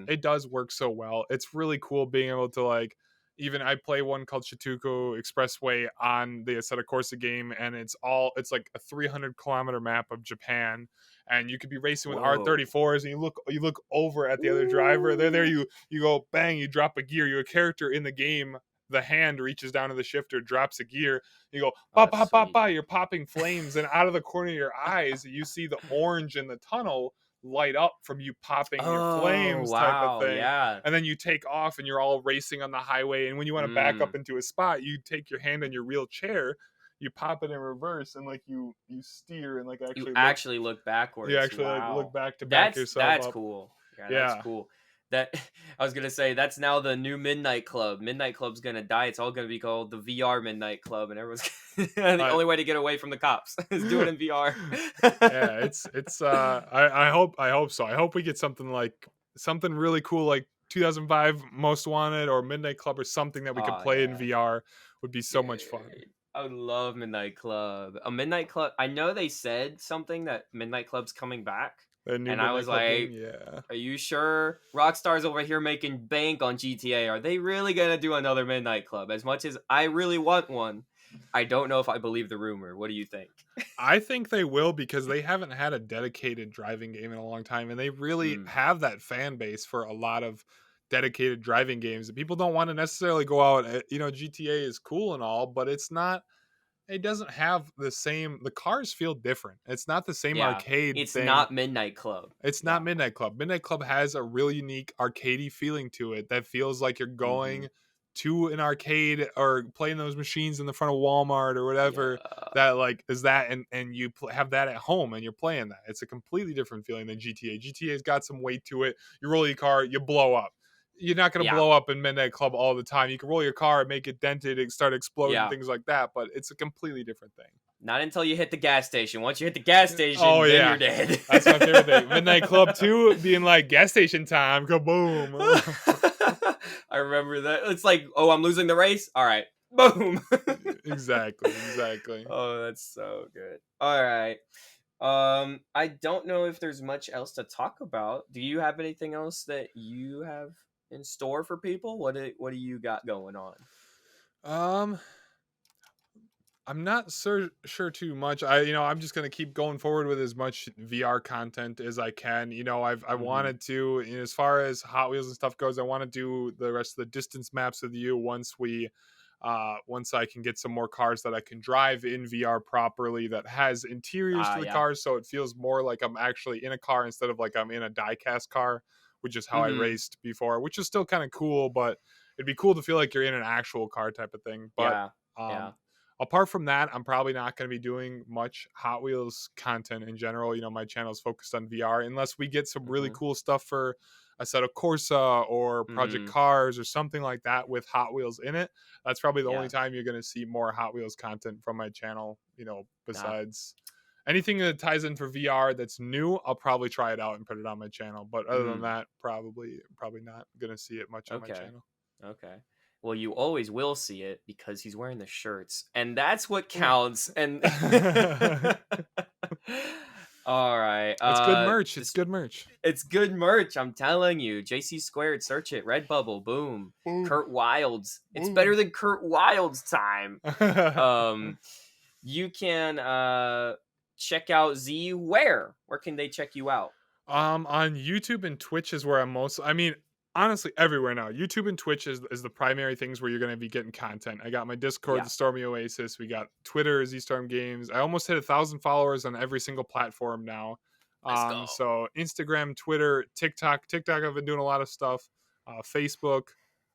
work so well. It's really cool being able to like even I play one called Shituku Expressway on the Assetto Corsa game, and it's like a 300-kilometer map of Japan, and you could be racing with Whoa. R34s, and you look over at the other driver. They're there. Ooh. You go bang, you drop a gear. You're a character in the game. The hand reaches down to the shifter, drops a gear. You go, Oh, ba that's ba ba sweet. ba. You're popping flames, and out of the corner of your eyes, you see the orange in the tunnel light up from you popping your Oh flames, type of wow, thing. yeah. And then you take off, and you're all racing on the highway. And when you want to back up Mm. into a spot, you take your hand on your real chair, you pop it in reverse, and like you steer and like You actually look. actually look You backwards. actually like look Wow. back to back That's yourself that's up. cool. Yeah, that's Yeah. cool. That I was gonna say that's now the new Midnight Club. Midnight Club's gonna die. It's all gonna be called the VR Midnight Club, and everyone's the I, only way to get away from the cops is do it in VR. yeah, it's I hope so. I hope we get something really cool like 2005 Most Wanted or Midnight Club or something that we could Oh play in yeah, VR would be so much fun. dude. I would love Midnight Club. A Midnight Club. I know they said something that Midnight Club's coming back, The new and I Midnight was Club game, like, yeah. are you sure? Rockstar's over here making bank on GTA. Are they really gonna do another Midnight Club? As much as I really want one, I don't know if I believe the rumor. What do you think? I think they will because they haven't had a dedicated driving game in a long time, and they really Mm, have that fan base for a lot of dedicated driving games. People don't want to necessarily go out. GTA is cool and all, but it doesn't have the cars feel different. It's not the same yeah, arcade it's thing. not Midnight Club. It's not Yeah. Midnight Club. Midnight Club has a really unique arcadey feeling to it that feels like you're Mm-hmm. going to an arcade or playing those machines in the front of Walmart or whatever Yeah. that like is that and you have that at home and you're playing that. It's a completely different feeling than GTA. GTA's got some weight to it. You roll your car, you blow up. you're not going to blow up in Midnight Club all the time. You can roll your car, make it dented, and start exploding, things like that, but it's a completely different thing. Not until you hit the gas station. Once you hit the gas station, then you're dead. That's my favorite thing. Midnight Club 2 being like, gas station time, kaboom. I remember that. It's like, oh, I'm losing the race? All right. Boom. Exactly. Oh, that's so good. All right. I don't know if there's much else to talk about. Do you have anything else that you have in store for people? What do you got going on? I'm not sure too much. I'm just gonna keep going forward with as much VR content as I can. I wanted to, as far as Hot Wheels and stuff goes, I want to do the rest of the distance maps with you once I can get some more cars that I can drive in VR properly that has interiors to the cars, so it feels more like I'm actually in a car instead of like I'm in a diecast car, which is how I raced before, which is still kind of cool, but it'd be cool to feel like you're in an actual car type of thing. But apart from that, I'm probably not going to be doing much Hot Wheels content in general. My channel is focused on VR unless we get some really cool stuff for Assetto Corsa or Project Cars or something like that with Hot Wheels in it. That's probably the only time you're going to see more Hot Wheels content from my channel, besides anything that ties in for VR that's new. I'll probably try it out and put it on my channel. But other than that, probably not going to see it much on my channel. Okay. Well, you always will see it because he's wearing the shirts, and that's what counts. And all right, it's good merch. It's good merch. It's good merch. I'm telling you, JayCee Squared. Search it. Redbubble. Boom. Kurt Wild's. It's better than Kurt Wild's time. You can check out Z. Where can they check you out? On YouTube and Twitch is where I'm most. Honestly, everywhere now. YouTube and Twitch is the primary things where you're going to be getting content. I got my Discord, the Stormy Oasis. We got Twitter, ZStorm Games. I almost hit 1,000 followers on every single platform now. So Instagram, Twitter, TikTok. I've been doing a lot of stuff. Facebook,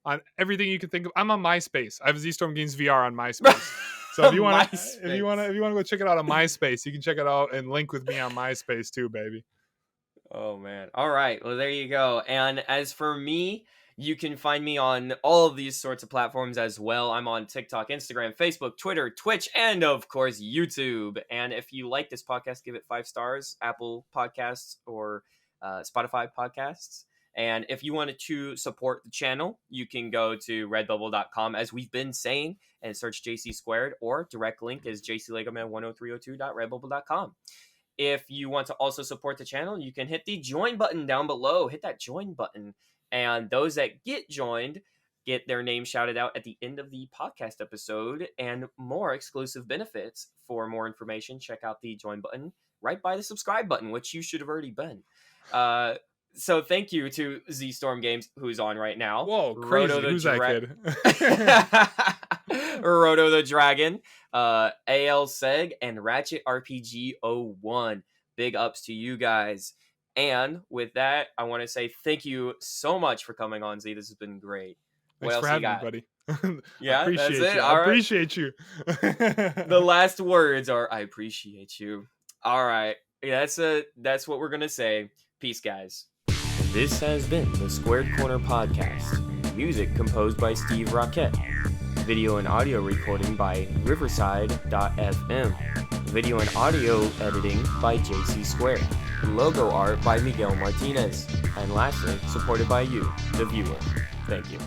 on everything you can think of. I'm on MySpace. I have ZStorm Games VR on MySpace. So if you want to go check it out on MySpace, you can check it out and link with me on MySpace too, baby. Oh, man. All right. Well, there you go. And as for me, you can find me on all of these sorts of platforms as well. I'm on TikTok, Instagram, Facebook, Twitter, Twitch, and of course, YouTube. And if you like this podcast, give it 5 stars, Apple Podcasts or Spotify Podcasts. And if you wanted to support the channel, you can go to redbubble.com, as we've been saying, and search JayCee Squared, or direct link is jclegoman10302.redbubble.com. If you want to also support the channel, you can hit the join button down below. Hit that join button. And those that get joined get their name shouted out at the end of the podcast episode and more exclusive benefits. For more information, check out the join button right by the subscribe button, which you should have already been. So thank you to ZStorm Games, who's on right now. Whoa, crazy. Who's that kid? Roto the Dragon, AL Seg, and Ratchet RPG 01. Big ups to you guys. And with that, I want to say thank you so much for coming on, Z. This has been great. Thanks for having me, buddy. Yeah, that's it. I appreciate you. The last words are, I appreciate you. All right. Yeah, that's what we're going to say. Peace, guys. This has been the Squared Corner Podcast. Music composed by Steve Rocket. Video and audio recording by Riverside.fm. Video and audio editing by JayCee Squared. Logo art by Miguel Martinez. And lastly, supported by you, the viewer. Thank you.